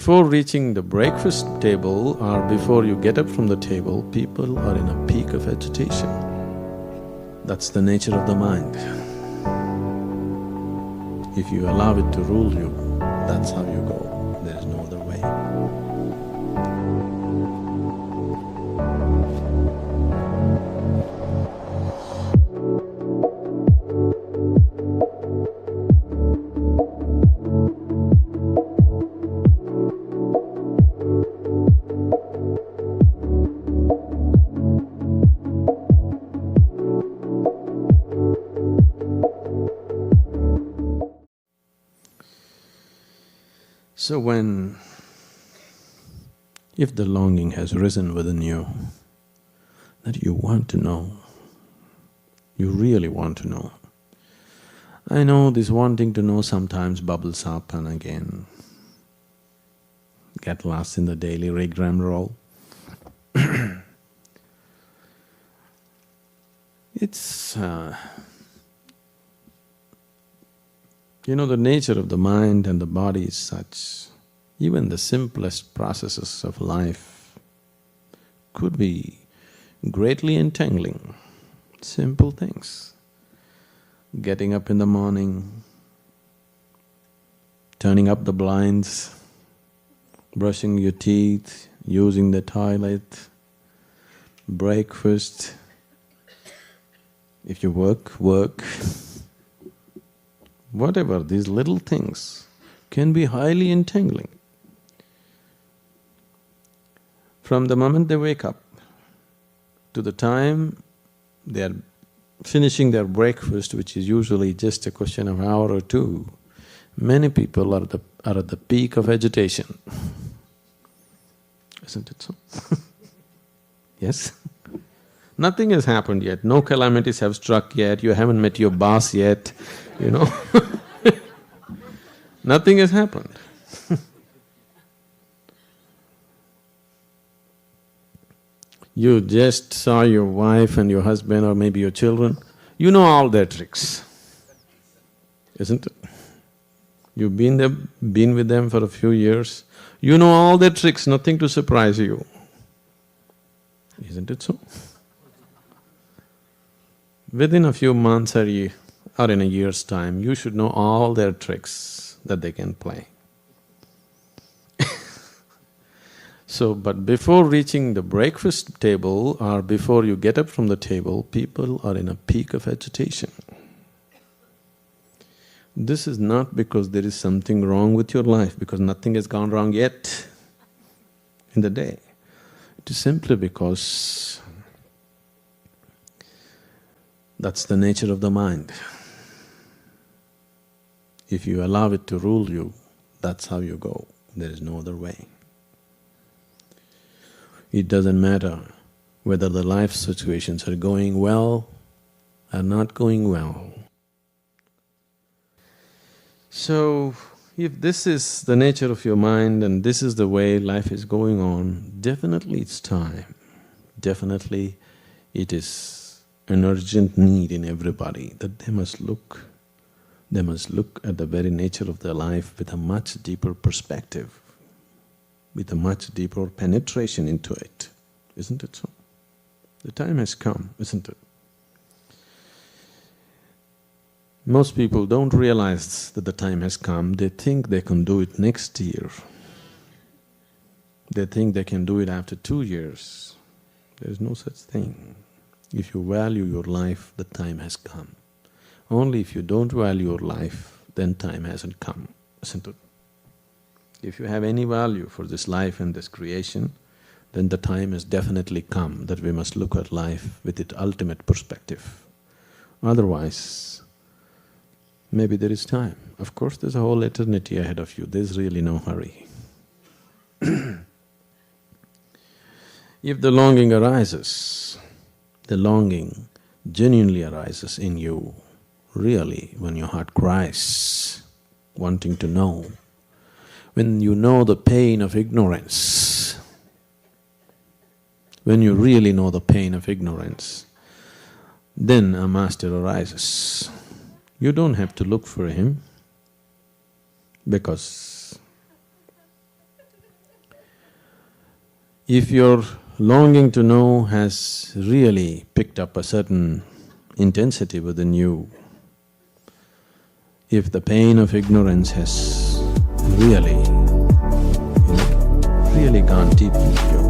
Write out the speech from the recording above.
Before reaching the breakfast table or before you get up from the table, people are in a peak of agitation. That's the nature of the mind. If you allow it to rule you, that's how you go. There is no other way. So if the longing has risen within you, that you want to know, you really want to know. I know this wanting to know sometimes bubbles up and again get lost in the daily rigmarole. It's… the nature of the mind and the body is such, even the simplest processes of life could be greatly entangling. Simple things. Getting up in the morning, turning up the blinds, brushing your teeth, using the toilet, breakfast, if you work. Whatever, these little things can be highly entangling. From the moment they wake up to the time they are finishing their breakfast, which is usually just a question of an hour or two, many people are at the peak of agitation. Isn't it so? Yes? Nothing has happened yet, no calamities have struck yet, you haven't met your boss yet, Nothing has happened. You just saw your wife and your husband or maybe your children, you know all their tricks, isn't it? You've been with them for a few years, you know all their tricks, nothing to surprise you. Isn't it so? Within a few months or in a year's time, you should know all their tricks that they can play. So, but before reaching the breakfast table or before you get up from the table, people are in a peak of agitation. This is not because there is something wrong with your life, because nothing has gone wrong yet in the day. It is simply because that's the nature of the mind. If you allow it to rule you, that's how you go. There is no other way. It doesn't matter whether the life situations are going well or not going well. So, if this is the nature of your mind and this is the way life is going on, definitely it's time. Definitely it is an urgent need in everybody that they must look at the very nature of their life with a much deeper perspective, with a much deeper penetration into it, isn't it so? The time has come, isn't it? Most people don't realize that the time has come, they think they can do it next year. They think they can do it after 2 years. There is no such thing. If you value your life, the time has come. Only if you don't value your life, then time hasn't come, isn't it? If you have any value for this life and this creation, then the time has definitely come that we must look at life with its ultimate perspective. Otherwise, maybe there is time. Of course, there's a whole eternity ahead of you, there's really no hurry. If the longing arises, the longing genuinely arises in you, really, when your heart cries, wanting to know, when you know the pain of ignorance, when you really know the pain of ignorance, then a master arises. You don't have to look for him because If your longing to know has really picked up a certain intensity within you, if the pain of ignorance has really, really gone deep into your